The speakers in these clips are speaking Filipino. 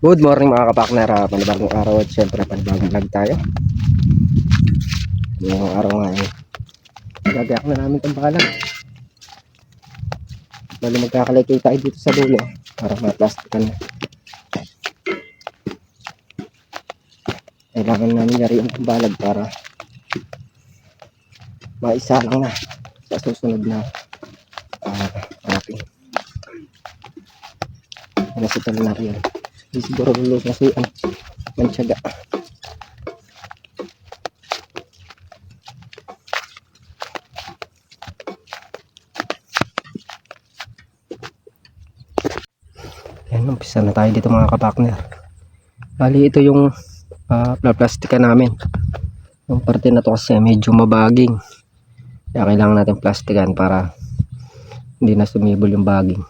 Good morning mga kapakner, panibagong araw at syempre panibagong vlog tayo. Ngayong araw nga gagayak na namin itong balag. Bali magkakalagay tayo dito sa dulo para ma-plastikan na. Kailangan namin yariin itong balag para maisa lang na sa susunod na wrapping. Nasitan na rin. Hindi siguro lulus na si Mantiaga. Ayan, umpisa na tayo dito mga kapakner. Bali ito yung plastika namin. Yung parte na to kasi medyo mabaging. Kaya kailangan natin plastikan para hindi na sumibol yung baging.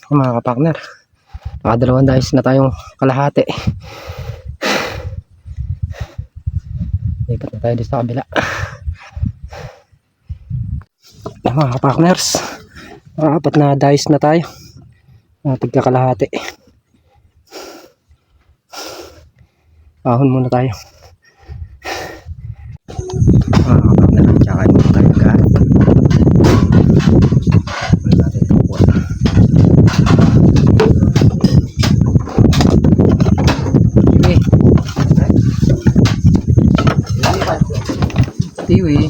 Mga kapakner, nakadalawang dahis na tayong kalahati. Lipat na tayo dito sa kabila. Mga kapakners, apat na dahis na tayo, tigka kalahati. Ahon muna tayo mga kapakner, tsaka muna tayo agad. Natin ito po. Tiwi.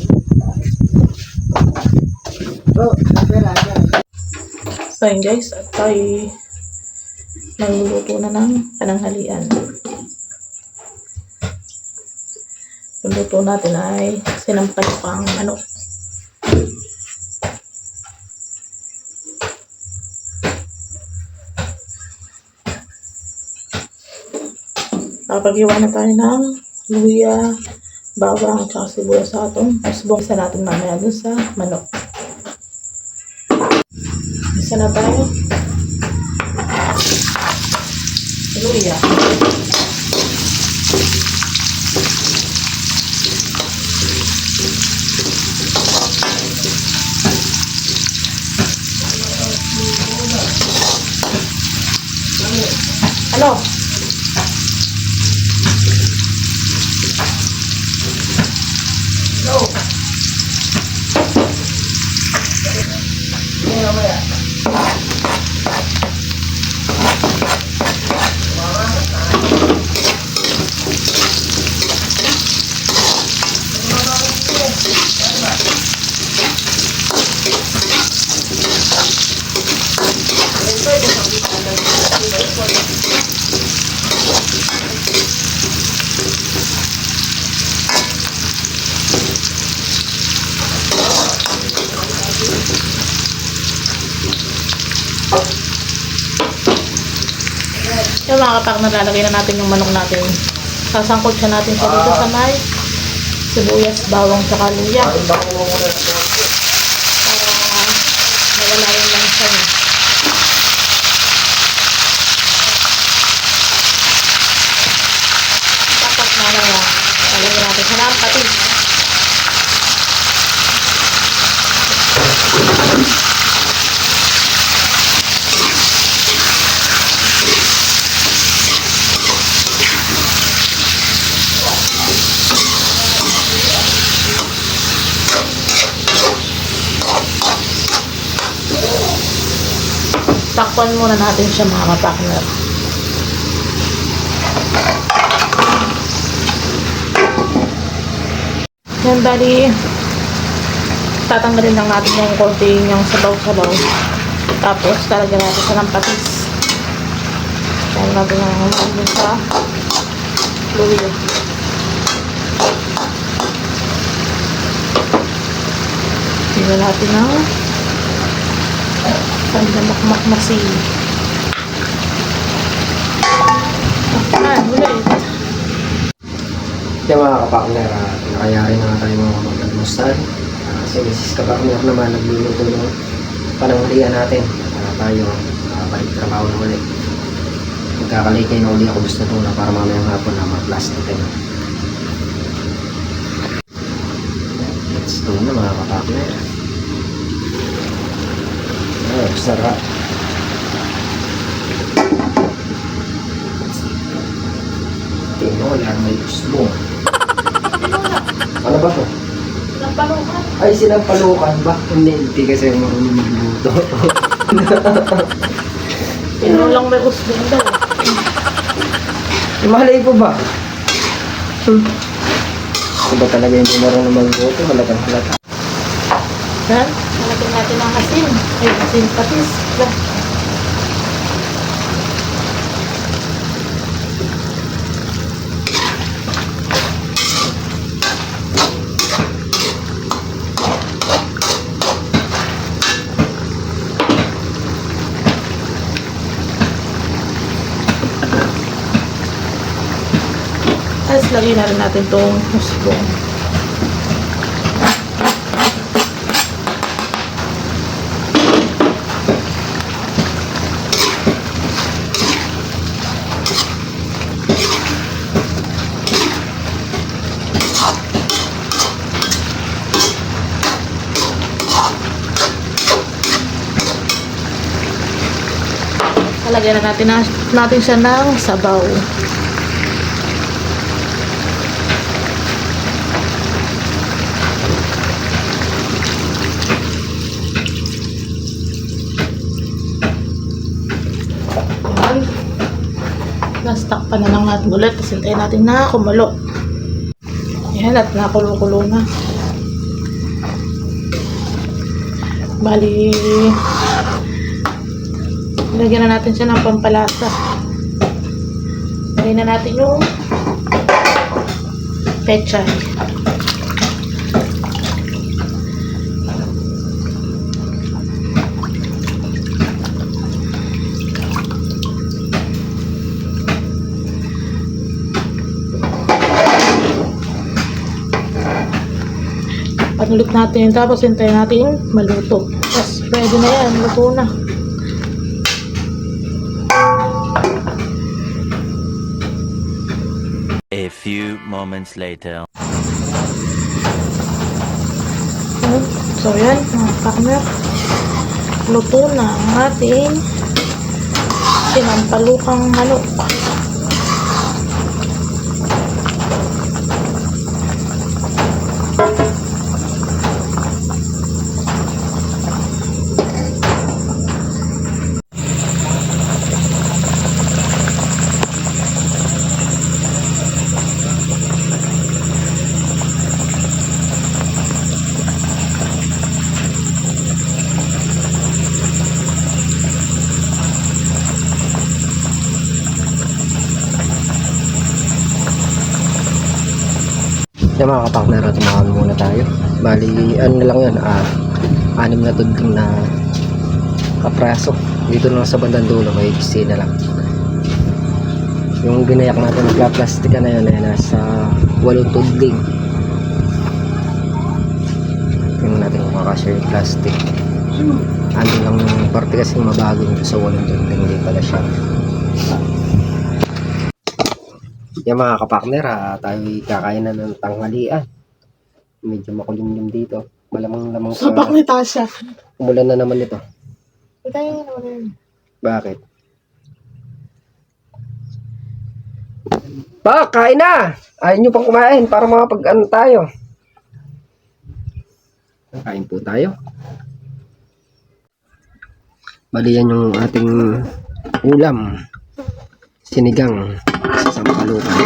So yun guys, at tayo magluluto na ng pananghalian. Yung luto natin ay sinampalukang manok. Kapag-iwan na tayo ng luya, bawang, at saka sibuyas sa atong asbong. Isa natin mamaya dun sa manok. Isa na tayo. Luya. Ano? No. Yung mga kapag nalalagay na natin yung manok natin, sasangkot siya natin sa dito sa may sibuyas, bawang, tsaka luya para nawala yung lansa niya. Tapos mamaya lalagyan natin sa patis. Takpan muna natin siya mga partner. Yan, bali tatanggalin lang natin yung konting yung sabaw-sabaw. Tapos talagyan natin siya ng patis. Kaya natin yung natin sa luya. Tingnan natin ng pandamakmak masili. Ulit. Yung mga kapakner, pinakayari na tayo mga mag-almusal. Si Mrs. Kapakner naman nagluluto ng pananghalian natin. Tayo balik trabaho na ulit. Magkakalikay na ulit ako gusto na para mamayang hapon na mag-plastic na. Let's do na mga kapakner. Oh, sarap. Tinola, may usbong. Ano ba to? Sinampalukan. Ay, sinampalukan ba? Hindi kasi marunong magluto. Tinolang may usbong daw. Malay ko ba? Iba talaga hindi marunong magluto, halagang halata. Yan, nalagyan natin ang asin. Ay, asin patis. Tapos lagyan na rin natin itong usbong. Lagyan na natin siya ng sabaw. Tapos takpan na lang natin ulit. Tapos hintayin natin na kumulo. Ayan, at nakulo-kulo na. Bali, Lagyan na natin siya ng pampalasa. Lagyan na natin yung pechay. Panulot natin yun, tapos hintayin natin yung maluto. Tapos pwede na yan, luto na. A few moments later. So yan, mga partner. Luto na ang ating sinampalukang manok. Yung mga kapakner, tumakan muna tayo. Bali, ano na lang yun, 6 na tudling na kapraso. Dito lang sa bandang dulo, may kusina lang. Yung binayak natin na plastika na yun ay nasa 8 tudling. Tingnan natin kung kakasya yung plastic. Andun lang yung parte kasing mabago nito sa 8 tudling, hindi pala siya. Yung mga kapakner, tayo kakain na ng tanghalian. Medyo makulimlim dito. Malamang sa... Sapak ni Tasha. Umulan na naman ito. Itayin naman yun. Bakit? Pa, kain na! Ayaw nyo pang kumain para makapag-ano tayo. Kain po tayo. Bali yan yung ating ulam. Sinigang sa sampalukan.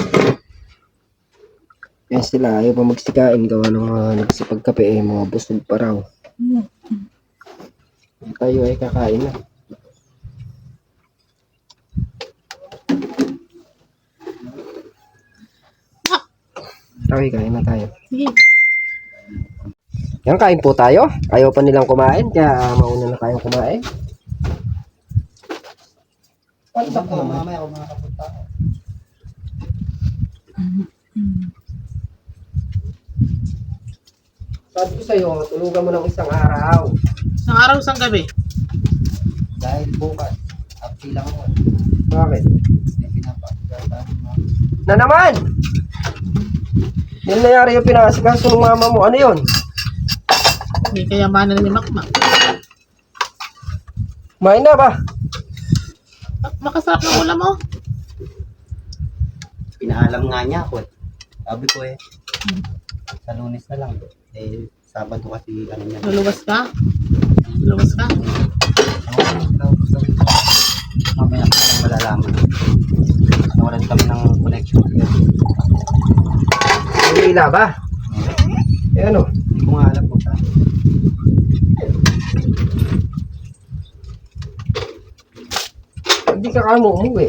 Yan sila, ayaw pa magsikain. Gawa ng nagsipagkape mga busog pa raw. Tayo ay kakain na. Okay, kain na tayo. Sige. Yan, kain po tayo. Ayaw pa nilang kumain, kaya mauna na tayong kumain. Pantak ko naman. Mamaya ako makakapunta. Sabi ko sa'yo, tulugan mo ng isang araw. Isang araw, isang gabi. Dahil bukas, happy lang mo. Bakit? Na naman! Yung nangyari yung pinakasikaso ng mama mo, ano yun? Hindi kayamanan ni Makmak. Kumain na ba? Makasarap ng ulam mo. Pinaalam nga niya ako. Sabi ko sa Lunes na lang. Sabado kasi ano niya. Luluwas ka? Luluwas ka? Mamaya ko lang malalaman. Nawalan kami ng connection. May ila ba? Eh ano? Hindi ko nga alam kung saan. Hindi ka kamo umuwi.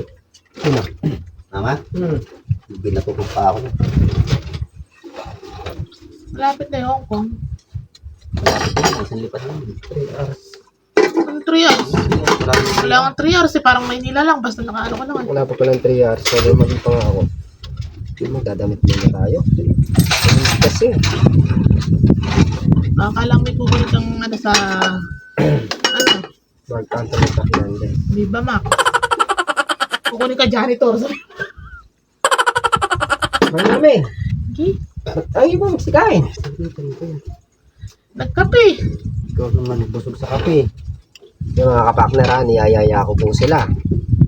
Sino? Mama? Binatupog pa ako. Malapit na yung Hong Kong. Isang lipat lang. 3 hours. Ano 3 hours? Wala kang 3 hours eh. Parang Maynila lang. Basta nakaano ka naman. Wala pa palang 3 hours. So, lumagin pa nga ako. Hindi mo, dadamit muna tayo. Kasi, Baka lang may pupunit ang ano sa... ano? magkanta ng kakinan din. Di ba, Mac? Kukunin ka janitor. Marami. Okay. Ang iba magsikain. Nagkape. Ikaw naman busog sa kape. Yung mga kapaknera, niyayaya ko po sila.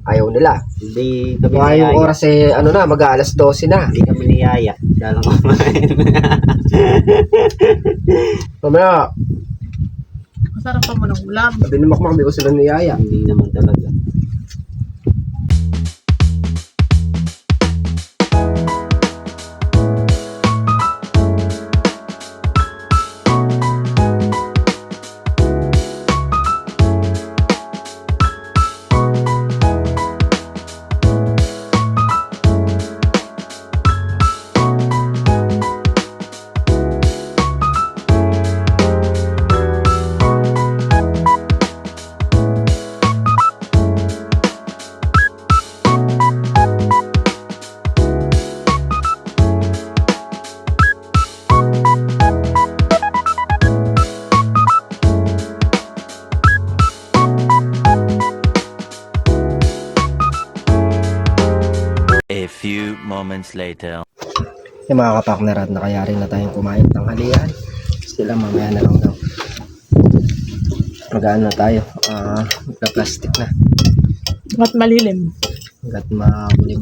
Ayaw nila. Hindi kami Kaya yung niyaya. oras eh, ano na, mag-aalas 12 na. Hindi kami niyaya. Siya lang kumain. Mamaya, Masarap pa mo ng ulam. sabi ni Makmak, di ko sila niyaya. Hindi naman talaga. A few moments later. Yung mga kapakner at nakayari na tayong kumain tanghalian. Sila mamaya na lang daw. Mag-ano na tayo. Plastic na. At malilim. Hanggat makulim.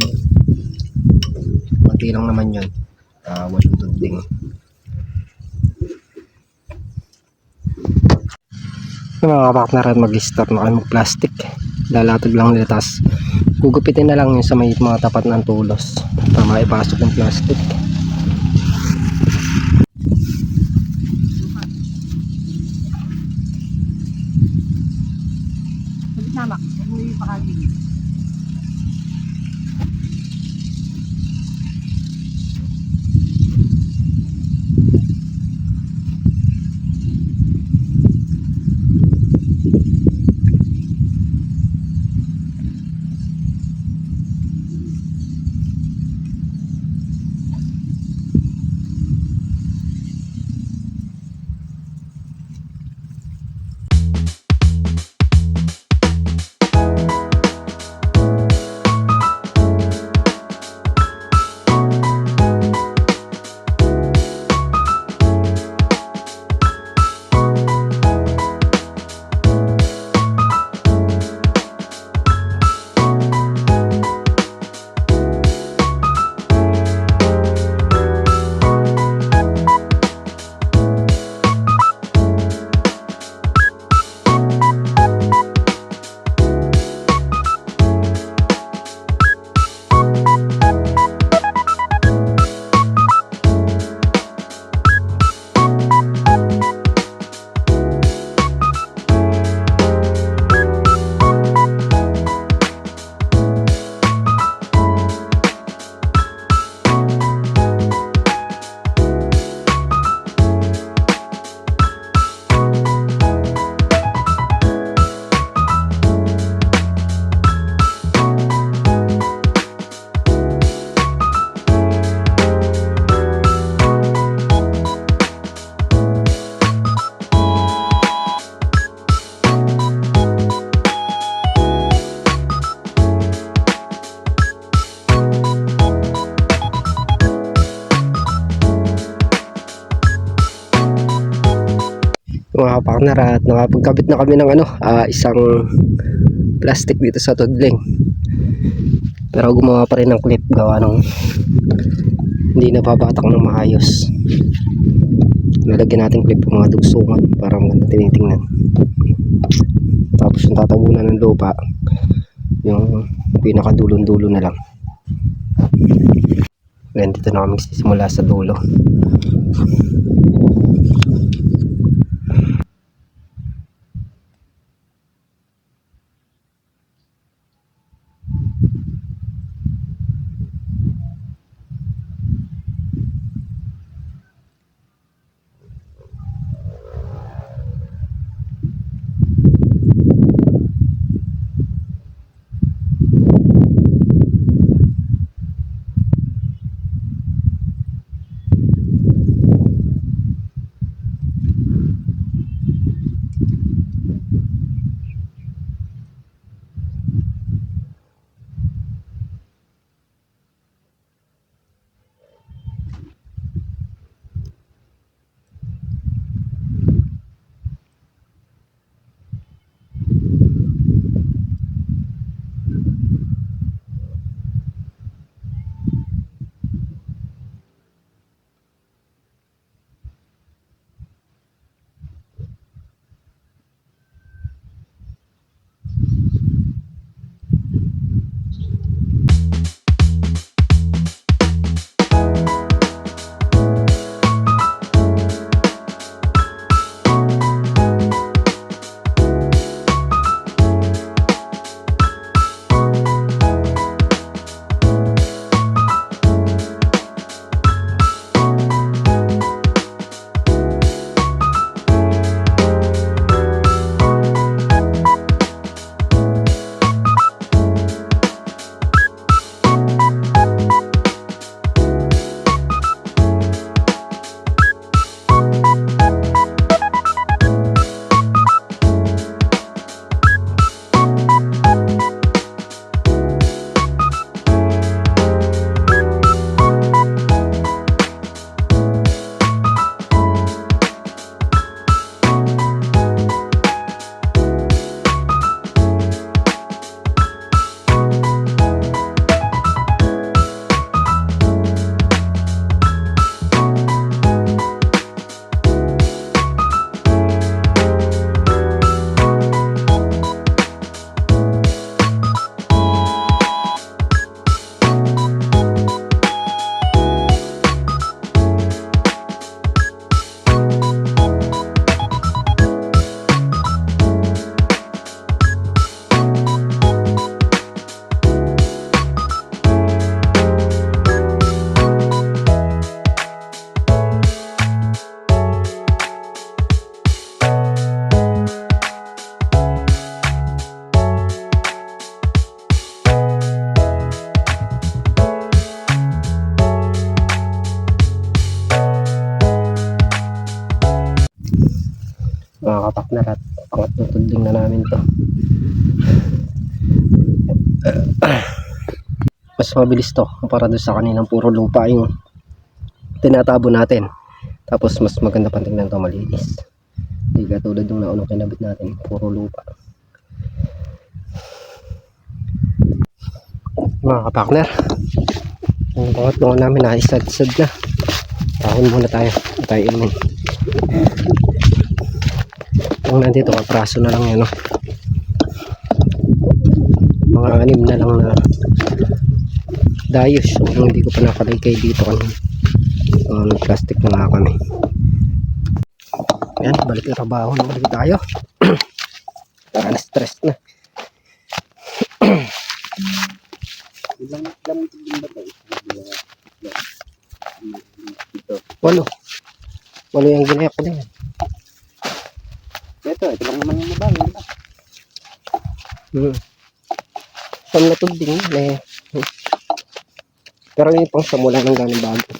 Kunti lang naman yun. Walang tudling. Yung mga kapakner at mag-start na kayo mag-plastic. Lalatag lang nila, tapos gugupitin na lang yung sa may mga tapat ng tulos para maipasok yung plastic. Mga partner, at nakapagkabit na kami ng isang plastic dito sa tudling, pero gumawa pa rin ng clip gawa ng hindi nababatak ng maayos. Nalagyan natin clip ng mga dugsungan para maganda tinitingnan, tapos yung tatabunan ng lupa yung pinakadulon-dulo na lang. Ngayon dito na kami magsisimula sa dulo. kapakner at pangatlong tudling na namin to. Mas mabilis to para doon sa kaninang puro lupa yung tinatabo natin. Tapos mas maganda pang tingnan to, malinis. Hindi katulad yung naunang kinabit natin, puro lupa. Mga kapakner, yung pangatlong namin na isad-sad na. Tahon muna tayo inumin. Kung nandito kapraso na lang yan, no? Mga 6 na lang na dayos. So, hindi ko pa nakalagay dito kanina. Plastic na nga kami. Yan, balik na trabaho na balik tayo. Para na stress na. Ilang tudling ba tayo? Walo yung ginaya ko din. Ito lang naman yung mabang. Saan na tudling yan eh. Pero yun pang samula ng ganang bago.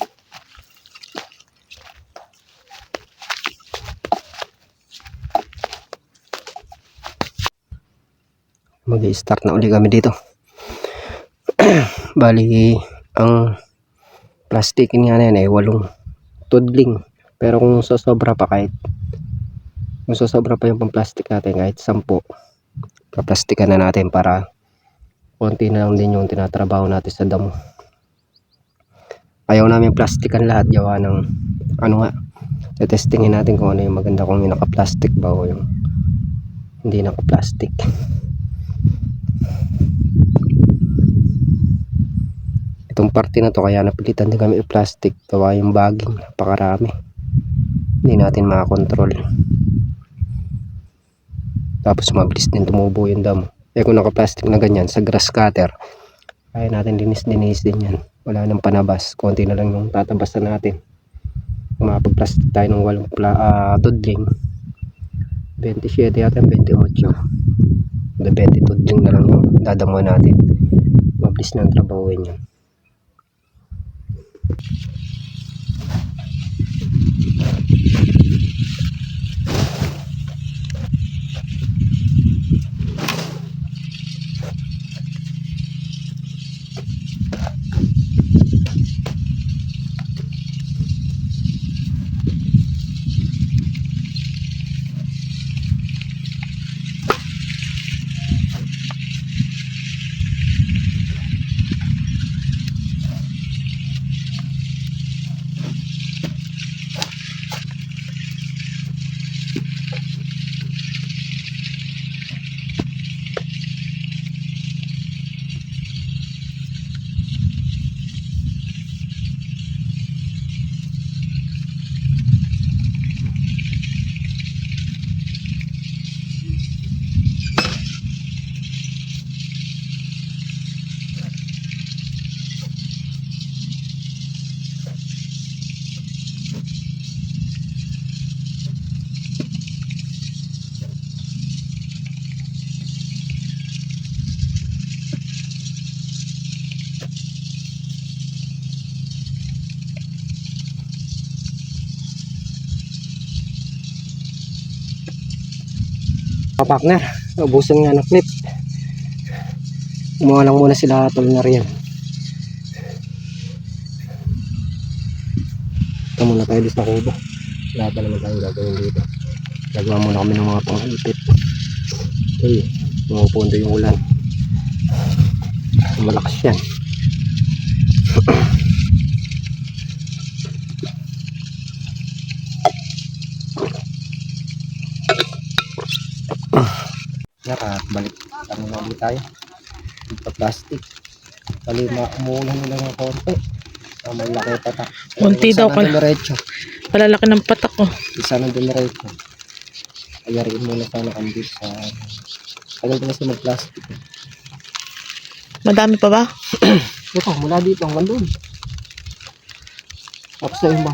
Mag-i-start na uli kami dito. Bali ang plastic nga na yan ay 8 tudling. Pero kung sosobra pa kung sosobra pa yung pang plastic natin kahit 10, kaplastikan na natin para konti na lang din yung tinatrabaho natin sa damo. Ayaw namin plastikan lahat, gawa ng testingin natin kung ano yung maganda, kung yung naka-plastic ba o yung hindi naka-plastic. Itong parte na to kaya napilitan din kami i-plastic, gawa yung bagging, napakarami, hindi natin makakontrol. Tapos mabilis din tumubo yung damo. Kung naka-plastic na ganyan sa grass cutter, kaya natin dinis din yan, wala nang panabas, konti na lang yung tatabasan natin. Kung makapag-plastic tayo ng 8 tudling, 27 yata 28, 20 tudling na lang yung dadamo natin, mabilis na ang trabahuin yun. Partner, ubusan nga ng clip. Umuha lang muna sila tol na riyan. Ito muna tayo sa kubo. Wala pa naman tayong gagawin dito. Gagawa muna kami ng mga pang-ipit. Pumupundo yung ulan. Malakas yan. Balik ano na ulit tayo ito plastic bali umuulan nila ng konti malaki patak Konti daw ka palalaki ng patak ko. Isa na dumiretso ayariin muna sana kambit sa tagal ko na sa mag-plastic Madami pa ba? ito mula dito hanggang doon tapos sa iba.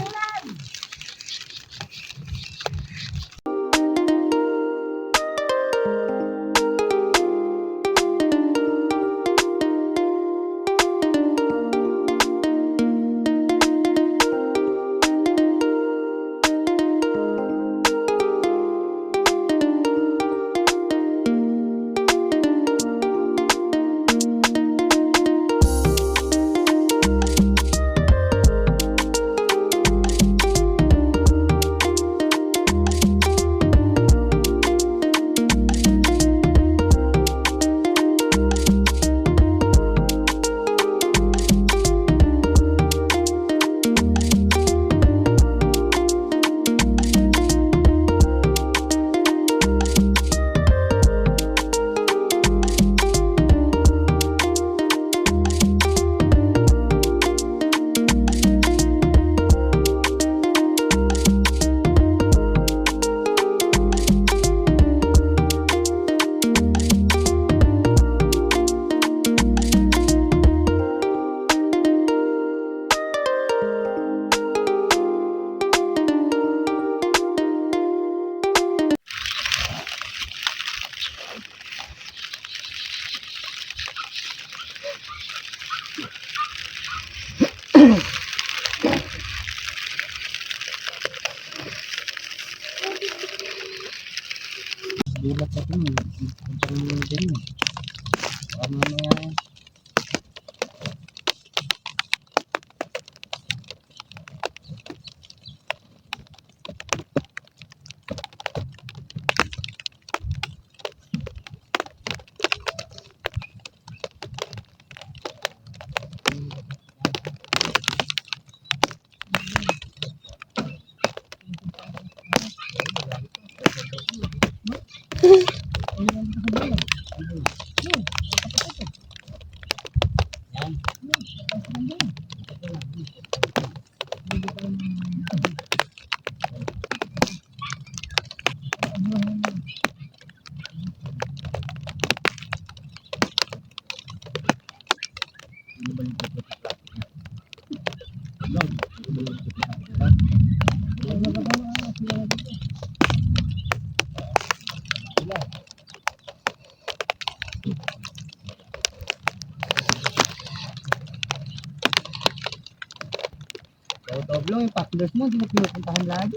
Doblong yung partners mo, hindi mo pinupuntahan lagi.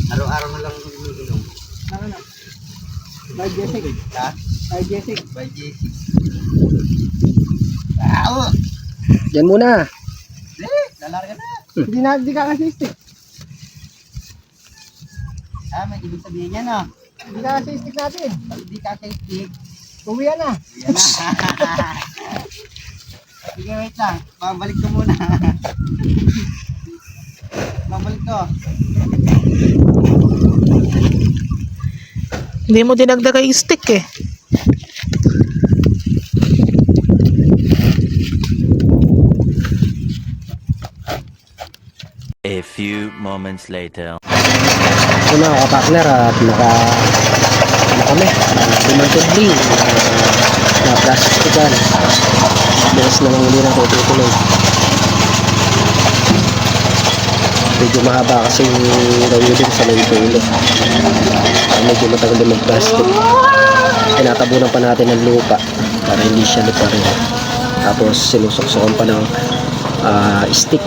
Araw-araw na lang umiinom. By Jessic. Ha? By Jessic. By JC. Ah, Diyan muna. lalarga na. Hindi ka kasi stick. Ah, may ibig sabihin yan ah. Hindi ka kasi stick natin. Pag hindi ka kay stick, Uwi na. yan na. Sige, wait lang. Babalik ko muna. Babalik ko. Hindi mo dinagdag yung stick eh. A few moments later. So mga kapakner at ano kami, limang tudling na plastikan. Bilis na lang hindi na ito tutuloy. Medyo mahaba kasi gawin din sa may tulo. Medyo matagal din mag-plastic. Tinatabunan pa natin ng lupa para hindi siya lupa rin. Tapos sinusuksukan pa ng stick.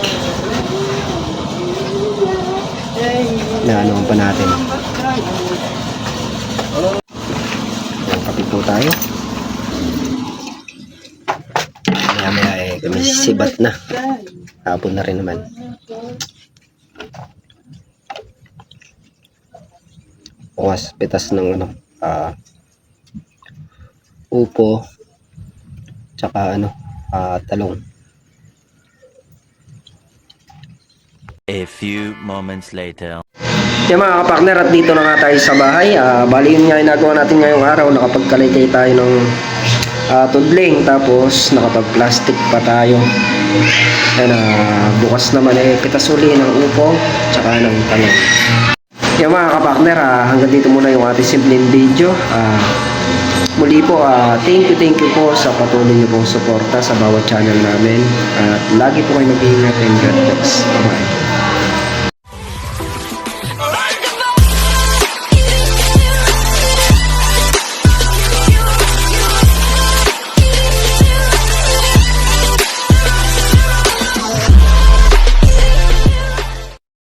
Naanoan pa natin. Kape po tayo. Maya kami sibat na. Hapon na rin naman. Bukas pitas ng upo tsaka talong. A few moments later. Kaya mga kapakner, at dito na nga tayo sa bahay. Bali yun nga ginagawa natin ngayong araw. Nakapagkalikay tayo ng tudling, tapos nakapag-plastic pa tayo. Ayan, bukas naman pitas uli ng upo tsaka ng talong. Kaya mga kapakner, hanggang dito muna yung ating simpleng video. Muli po, thank you po sa patuloy niyo pong suporta sa bawat channel namin. At lagi po kayo mag-iingat and God bless. Bye-bye.